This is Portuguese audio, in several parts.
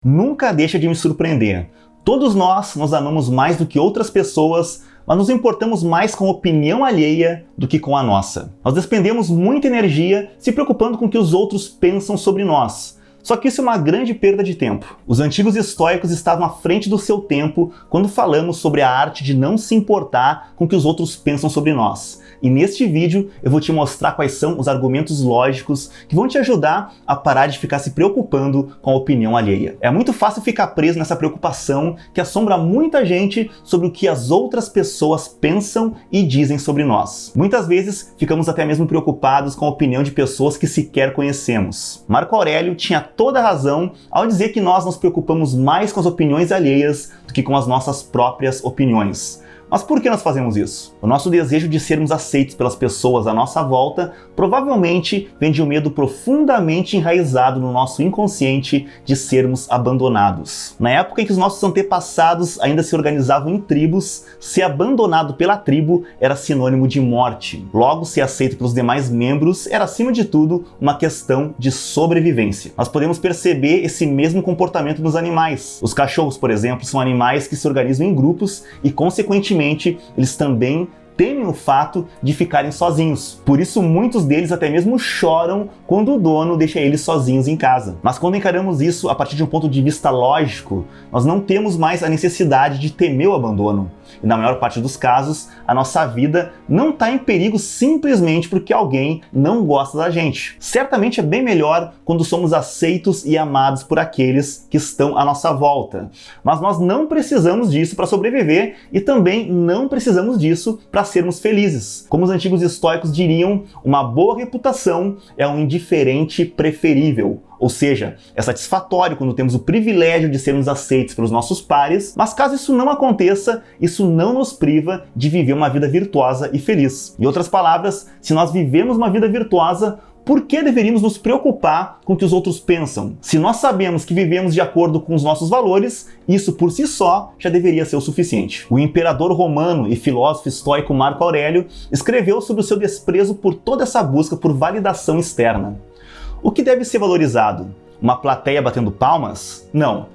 Nunca deixa de me surpreender. Todos nós nos amamos mais do que outras pessoas, mas nos importamos mais com a opinião alheia do que com a nossa. Nós despendemos muita energia se preocupando com o que os outros pensam sobre nós. Só que isso é uma grande perda de tempo. Os antigos estoicos estavam à frente do seu tempo quando falamos sobre a arte de não se importar com o que os outros pensam sobre nós. E neste vídeo eu vou te mostrar quais são os argumentos lógicos que vão te ajudar a parar de ficar se preocupando com a opinião alheia. É muito fácil ficar preso nessa preocupação que assombra muita gente sobre o que as outras pessoas pensam e dizem sobre nós. Muitas vezes ficamos até mesmo preocupados com a opinião de pessoas que sequer conhecemos. Marco Aurélio tinha toda a razão ao dizer que nós nos preocupamos mais com as opiniões alheias do que com as nossas próprias opiniões. Mas por que nós fazemos isso? O nosso desejo de sermos aceitos pelas pessoas à nossa volta provavelmente vem de um medo profundamente enraizado no nosso inconsciente de sermos abandonados. Na época em que os nossos antepassados ainda se organizavam em tribos, ser abandonado pela tribo era sinônimo de morte. Logo, ser aceito pelos demais membros era, acima de tudo, uma questão de sobrevivência. Nós podemos perceber esse mesmo comportamento nos animais. Os cachorros, por exemplo, são animais que se organizam em grupos e, consequentemente, eles também temem o fato de ficarem sozinhos. Por isso, muitos deles até mesmo choram quando o dono deixa eles sozinhos em casa. Mas quando encaramos isso a partir de um ponto de vista lógico, nós não temos mais a necessidade de temer o abandono. E na maior parte dos casos, a nossa vida não está em perigo simplesmente porque alguém não gosta da gente. Certamente é bem melhor quando somos aceitos e amados por aqueles que estão à nossa volta. Mas nós não precisamos disso para sobreviver e também não precisamos disso para sermos felizes. Como os antigos estoicos diriam, uma boa reputação é um indiferente preferível. Ou seja, é satisfatório quando temos o privilégio de sermos aceitos pelos nossos pares, mas caso isso não aconteça, isso não nos priva de viver uma vida virtuosa e feliz. Em outras palavras, se nós vivemos uma vida virtuosa, por que deveríamos nos preocupar com o que os outros pensam? Se nós sabemos que vivemos de acordo com os nossos valores, isso por si só já deveria ser o suficiente. O imperador romano e filósofo estoico Marco Aurélio escreveu sobre o seu desprezo por toda essa busca por validação externa. O que deve ser valorizado? Uma plateia batendo palmas? Não.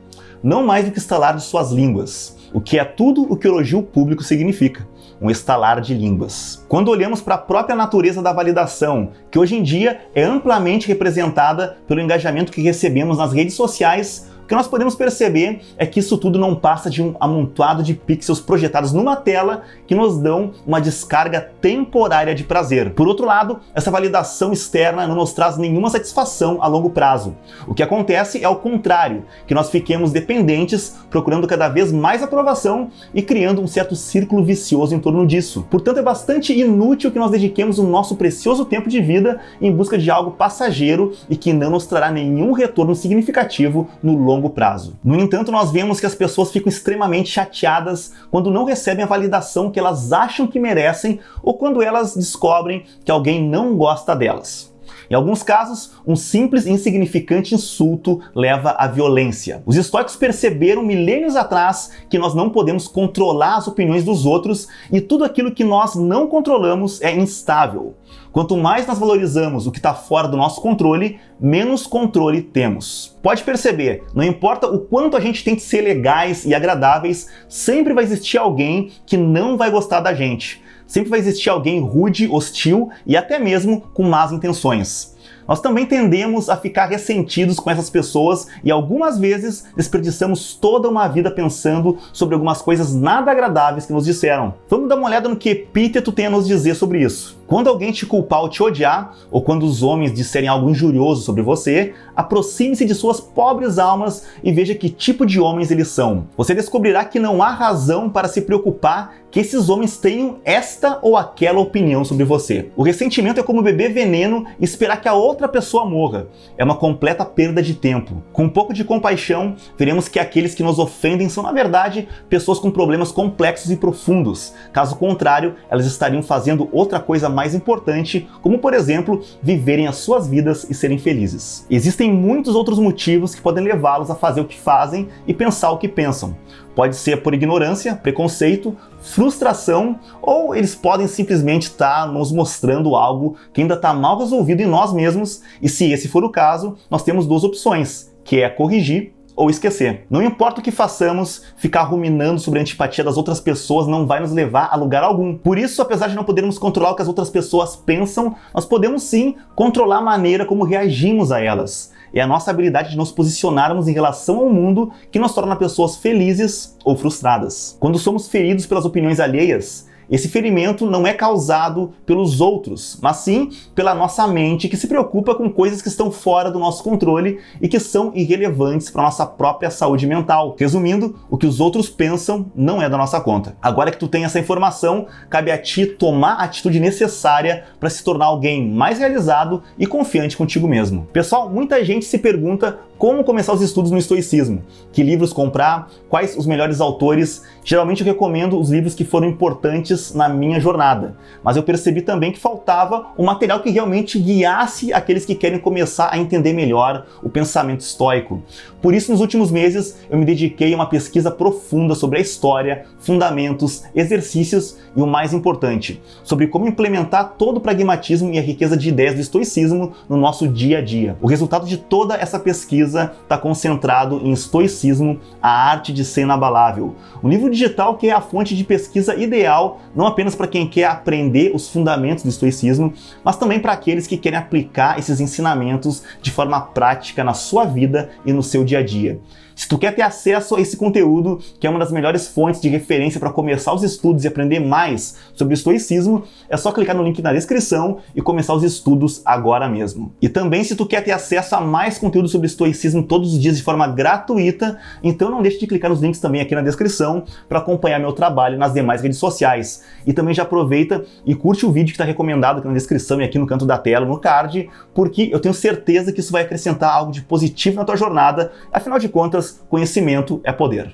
Não mais do que estalar de suas línguas, o que é tudo o que elogio público significa. Um estalar de línguas. Quando olhamos para a própria natureza da validação, que hoje em dia é amplamente representada pelo engajamento que recebemos nas redes sociais, o que nós podemos perceber é que isso tudo não passa de um amontoado de pixels projetados numa tela que nos dão uma descarga temporária de prazer. Por outro lado, essa validação externa não nos traz nenhuma satisfação a longo prazo. O que acontece é o contrário, que nós fiquemos dependentes, procurando cada vez mais aprovação e criando um certo círculo vicioso em torno disso. Portanto, é bastante inútil que nós dediquemos o nosso precioso tempo de vida em busca de algo passageiro e que não nos trará nenhum retorno significativo no longo prazo. No entanto, nós vemos que as pessoas ficam extremamente chateadas quando não recebem a validação que elas acham que merecem ou quando elas descobrem que alguém não gosta delas. Em alguns casos, um simples e insignificante insulto leva à violência. Os estoicos perceberam milênios atrás que nós não podemos controlar as opiniões dos outros e tudo aquilo que nós não controlamos é instável. Quanto mais nós valorizamos o que está fora do nosso controle, menos controle temos. Pode perceber, não importa o quanto a gente tente ser legais e agradáveis, sempre vai existir alguém que não vai gostar da gente. Sempre vai existir alguém rude, hostil e até mesmo com más intenções. Nós também tendemos a ficar ressentidos com essas pessoas e algumas vezes desperdiçamos toda uma vida pensando sobre algumas coisas nada agradáveis que nos disseram. Vamos dar uma olhada no que Epíteto tem a nos dizer sobre isso. Quando alguém te culpar ou te odiar, ou quando os homens disserem algo injurioso sobre você, aproxime-se de suas pobres almas e veja que tipo de homens eles são. Você descobrirá que não há razão para se preocupar que esses homens tenham esta ou aquela opinião sobre você. O ressentimento é como beber veneno e esperar que a outra pessoa morra. É uma completa perda de tempo. Com um pouco de compaixão, veremos que aqueles que nos ofendem são, na verdade, pessoas com problemas complexos e profundos. Caso contrário, elas estariam fazendo outra coisa mais importante, como, por exemplo, viverem as suas vidas e serem felizes. Existem muitos outros motivos que podem levá-los a fazer o que fazem e pensar o que pensam. Pode ser por ignorância, preconceito, frustração, ou eles podem simplesmente estar nos mostrando algo que ainda está mal resolvido em nós mesmos, e se esse for o caso, nós temos duas opções, que é corrigir ou esquecer. Não importa o que façamos, ficar ruminando sobre a antipatia das outras pessoas não vai nos levar a lugar algum. Por isso, apesar de não podermos controlar o que as outras pessoas pensam, nós podemos sim controlar a maneira como reagimos a elas. É a nossa habilidade de nos posicionarmos em relação ao mundo que nos torna pessoas felizes ou frustradas. Quando somos feridos pelas opiniões alheias, esse ferimento não é causado pelos outros, mas sim pela nossa mente que se preocupa com coisas que estão fora do nosso controle e que são irrelevantes para a nossa própria saúde mental. Resumindo, o que os outros pensam não é da nossa conta. Agora que tu tem essa informação, cabe a ti tomar a atitude necessária para se tornar alguém mais realizado e confiante contigo mesmo. Pessoal, muita gente se pergunta como começar os estudos no estoicismo, que livros comprar, quais os melhores autores. Geralmente eu recomendo os livros que foram importantes na minha jornada, mas eu percebi também que faltava um material que realmente guiasse aqueles que querem começar a entender melhor o pensamento estoico. Por isso, nos últimos meses, eu me dediquei a uma pesquisa profunda sobre a história, fundamentos, exercícios e o mais importante, sobre como implementar todo o pragmatismo e a riqueza de ideias do estoicismo no nosso dia a dia. O resultado de toda essa pesquisa está concentrado em Estoicismo, a arte de ser inabalável. Um livro digital que é a fonte de pesquisa ideal, não apenas para quem quer aprender os fundamentos do estoicismo, mas também para aqueles que querem aplicar esses ensinamentos de forma prática na sua vida e no seu dia a dia. Se tu quer ter acesso a esse conteúdo, que é uma das melhores fontes de referência para começar os estudos e aprender mais sobre o estoicismo, é só clicar no link na descrição e começar os estudos agora mesmo. E também, se tu quer ter acesso a mais conteúdo sobre estoicismo todos os dias de forma gratuita, então não deixe de clicar nos links também aqui na descrição para acompanhar meu trabalho nas demais redes sociais. E também já aproveita e curte o vídeo que está recomendado aqui na descrição e aqui no canto da tela, no card, porque eu tenho certeza que isso vai acrescentar algo de positivo na tua jornada. Afinal de contas, conhecimento é poder.